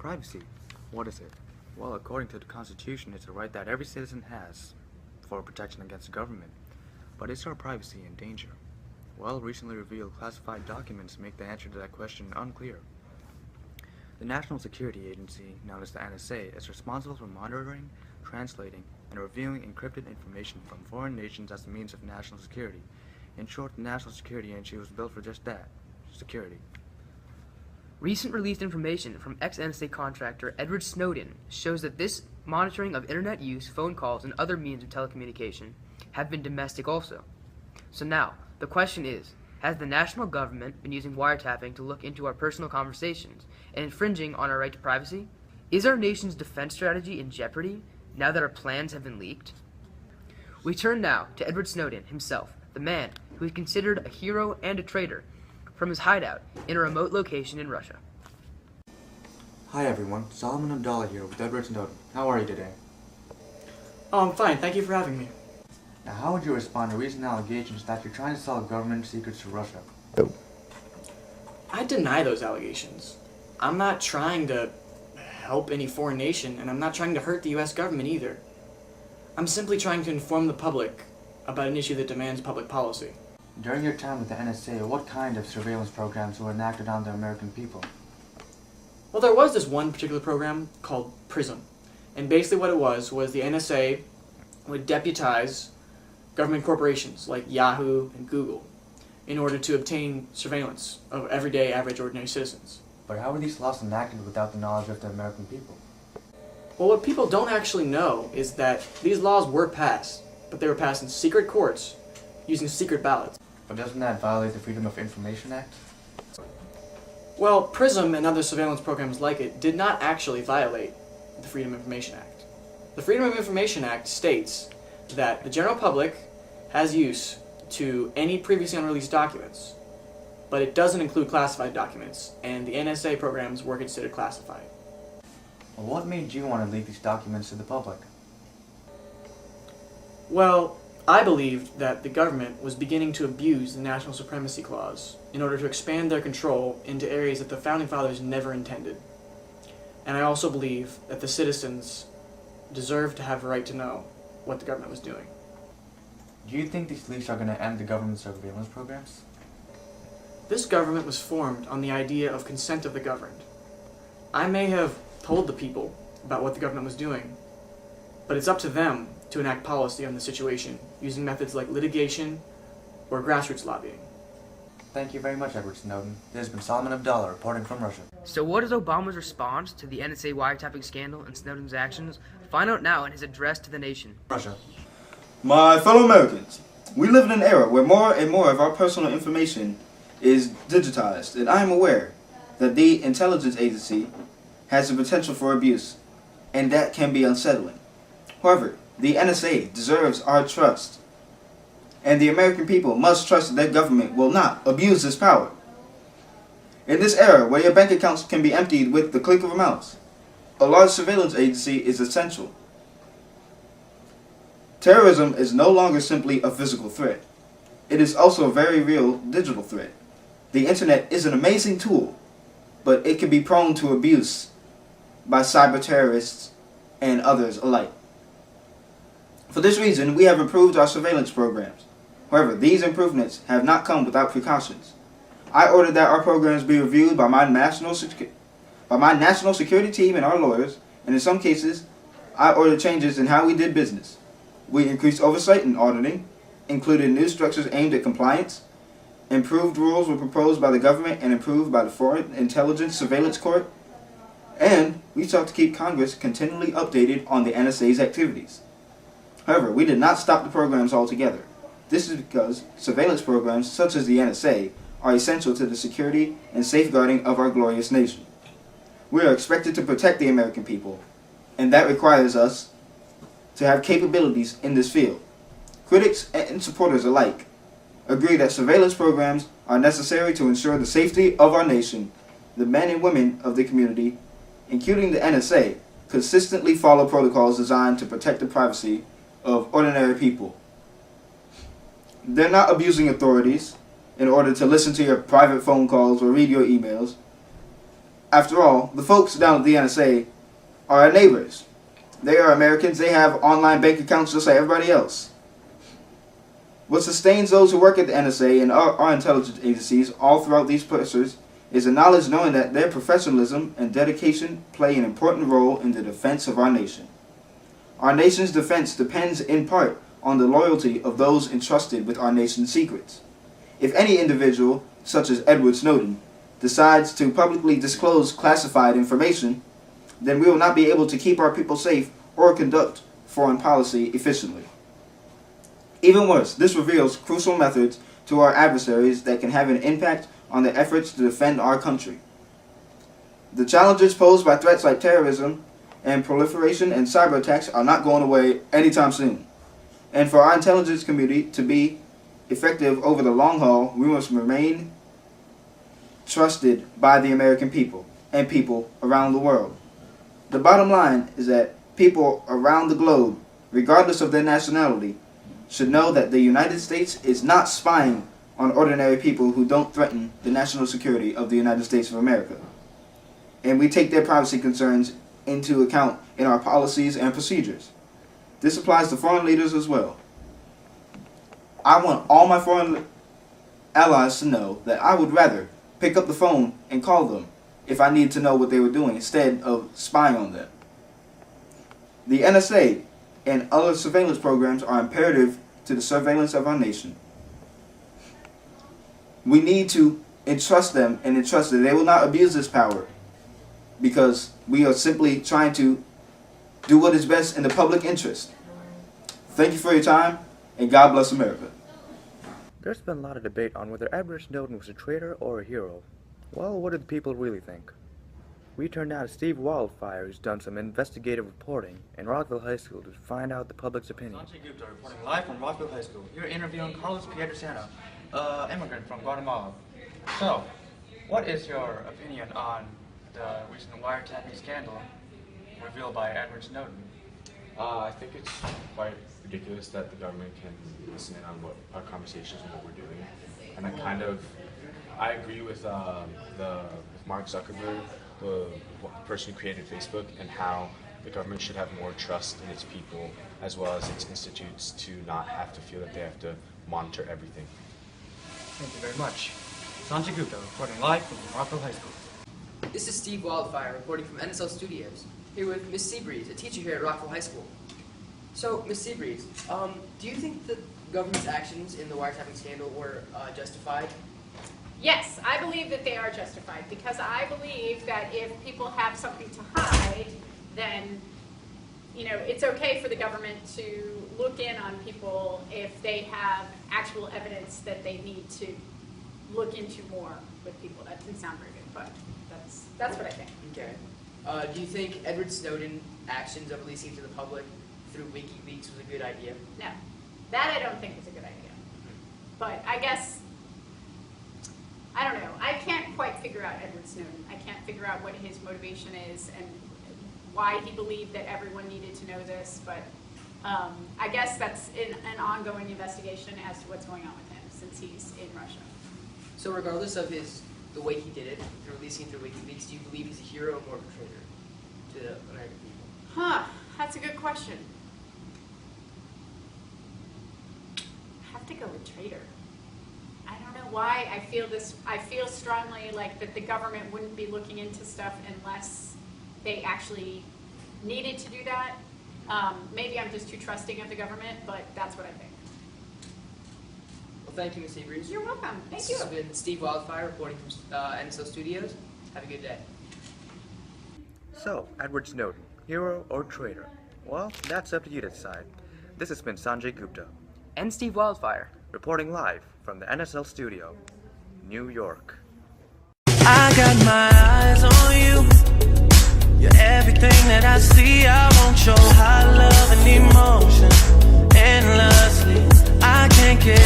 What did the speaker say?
privacy. What is it? Well, according to the Constitution, it's a right that every citizen has for protection against the government. But is our privacy in danger? Well, recently revealed classified documents make the answer to that question unclear. The National Security Agency, known as the NSA, is responsible for monitoring, translating, and reviewing encrypted information from foreign nations as a means of national security. In short, the National Security Agency was built for just that, security. Recent released information from ex-NSA contractor Edward Snowden shows that this monitoring of internet use, phone calls, and other means of telecommunication have been domestic also. So now, the question is, has the national government been using wiretapping to look into our personal conversations and infringing on our right to privacy? Is our nation's defense strategy in jeopardy now that our plans have been leaked? We turn now to Edward Snowden himself, the man who is considered a hero and a traitor, from his hideout in a remote location in Russia. Hi everyone, Solomon Abdallah here with Edward Snowden. How are you today? Oh, I'm fine. Thank you for having me. Now, how would you respond to recent allegations that you're trying to sell government secrets to Russia? I deny those allegations. I'm not trying to help any foreign nation, and I'm not trying to hurt the U.S. government either. I'm simply trying to inform the public about an issue that demands public policy. During your time with the NSA, what kind of surveillance programs were enacted on the American people? Well, there was this one particular program called PRISM, and basically what it was the NSA would deputize government corporations like Yahoo and Google in order to obtain surveillance of everyday, average, ordinary citizens. But how were these laws enacted without the knowledge of the American people? Well, what people don't actually know is that these laws were passed, but they were passed in secret courts using secret ballots. But doesn't that violate the Freedom of Information Act? Well, PRISM and other surveillance programs like it did not actually violate the Freedom of Information Act. The Freedom of Information Act states that the general public has use to any previously unreleased documents, but it doesn't include classified documents, and the NSA programs were considered classified. Well, what made you want to leak these documents to the public? Well, I believed that the government was beginning to abuse the National Supremacy Clause in order to expand their control into areas that the Founding Fathers never intended. And I also believe that the citizens deserve to have a right to know what the government was doing. Do you think these leaks are going to end the government surveillance programs? This government was formed on the idea of consent of the governed. I may have told the people about what the government was doing, but it's up to them to enact policy on the situation using methods like litigation or grassroots lobbying. Thank you very much, Edward Snowden. This has been Solomon Abdallah reporting from Russia. So what is Obama's response to the NSA wiretapping scandal and Snowden's actions? Find out now in his address to the nation. Russia. My fellow Americans, we live in an era where more and more of our personal information is digitized, and I am aware that the intelligence agency has the potential for abuse, and that can be unsettling. However, the NSA deserves our trust, and the American people must trust that their government will not abuse this power. In this era where your bank accounts can be emptied with the click of a mouse, a large surveillance agency is essential. Terrorism is no longer simply a physical threat. It is also a very real digital threat. The internet is an amazing tool, but it can be prone to abuse by cyber terrorists and others alike. For this reason, we have improved our surveillance programs. However, these improvements have not come without precautions. I ordered that our programs be reviewed by my national security team and our lawyers, and in some cases, I ordered changes in how we did business. We increased oversight and auditing, included new structures aimed at compliance, improved rules were proposed by the government and improved by the Foreign Intelligence Surveillance Court, and we sought to keep Congress continually updated on the NSA's activities. However, we did not stop the programs altogether. This is because surveillance programs such as the NSA are essential to the security and safeguarding of our glorious nation. We are expected to protect the American people, and that requires us to have capabilities in this field. Critics and supporters alike agree that surveillance programs are necessary to ensure the safety of our nation. The men and women of the community, including the NSA, consistently follow protocols designed to protect the privacy of ordinary people. They're not abusing authorities in order to listen to your private phone calls or read your emails. After all, the folks down at the NSA are our neighbors. They are Americans. They have online bank accounts just like everybody else. What sustains those who work at the NSA and our intelligence agencies all throughout these places is the knowledge knowing that their professionalism and dedication play an important role in the defense of our nation. Our nation's defense depends in part on the loyalty of those entrusted with our nation's secrets. If any individual, such as Edward Snowden, decides to publicly disclose classified information, then we will not be able to keep our people safe or conduct foreign policy efficiently. Even worse, this reveals crucial methods to our adversaries that can have an impact on their efforts to defend our country. The challenges posed by threats like terrorism and proliferation and cyber attacks are not going away anytime soon. And for our intelligence community to be effective over the long haul, we must remain trusted by the American people and people around the world. The bottom line is that people around the globe, regardless of their nationality, should know that the United States is not spying on ordinary people who don't threaten the national security of the United States of America. And we take their privacy concerns into account in our policies and procedures. This applies to foreign leaders as well. I want all my foreign allies to know that I would rather pick up the phone and call them if I need to know what they were doing instead of spying on them. The NSA and other surveillance programs are imperative to the surveillance of our nation. We need to entrust them and entrust that they will not abuse this power, because we are simply trying to do what is best in the public interest. Thank you for your time, and God bless America. There's been a lot of debate on whether Edward Snowden was a traitor or a hero. Well, what do the people really think? We turned out to Steve Wildfire, who's done some investigative reporting in Rockville High School to find out the public's opinion. Sanjay Gupta reporting live from Rockville High School. You're interviewing Carlos Pietrasanta, immigrant from Guatemala. So, what is your opinion on the recent wiretapping scandal revealed by Edward Snowden? I think it's quite ridiculous that the government can listen in on what our conversations and what we're doing. And I agree with Mark Zuckerberg, the person who created Facebook, and how the government should have more trust in its people as well as its institutes to not have to feel that they have to monitor everything. Thank you very much. Sanjay Gupta reporting live from Rockville High School. This is Steve Wildfire reporting from NSL Studios, here with Miss Seabreeze, a teacher here at Rockville High School. So, Miss Seabreeze, do you think the government's actions in the wiretapping scandal were justified? Yes, I believe that they are justified, because I believe that if people have something to hide, then, it's okay for the government to look in on people if they have actual evidence that they need to look into more with people. That didn't sound very good, but that's what I think. Okay. Do you think Edward Snowden's actions of releasing it to the public through WikiLeaks was a good idea? No, that I don't think was a good idea. But I guess, I don't know. I can't quite figure out Edward Snowden. I can't figure out what his motivation is and why he believed that everyone needed to know this. But I guess that's an ongoing investigation as to what's going on with him since he's in Russia. So regardless of the way he did it, releasing it through WikiLeaks, do you believe he's a hero or more of a traitor to the American people? Huh, that's a good question. I have to go with traitor. I don't know why I feel strongly like that the government wouldn't be looking into stuff unless they actually needed to do that. Maybe I'm just too trusting of the government, but that's what I think. Well, thank you, Ms. Seabreeze. You're welcome. Thank This you. has been Steve Wildfire reporting from NSL Studios. Have a good day. So, Edward Snowden, hero or traitor? Well, that's up to you to decide. This has been Sanjay Gupta, And Steve Wildfire. reporting live from the NSL studio, New York. I got my eyes on you. You're everything that I see. I want your high love and emotion endlessly. I can't get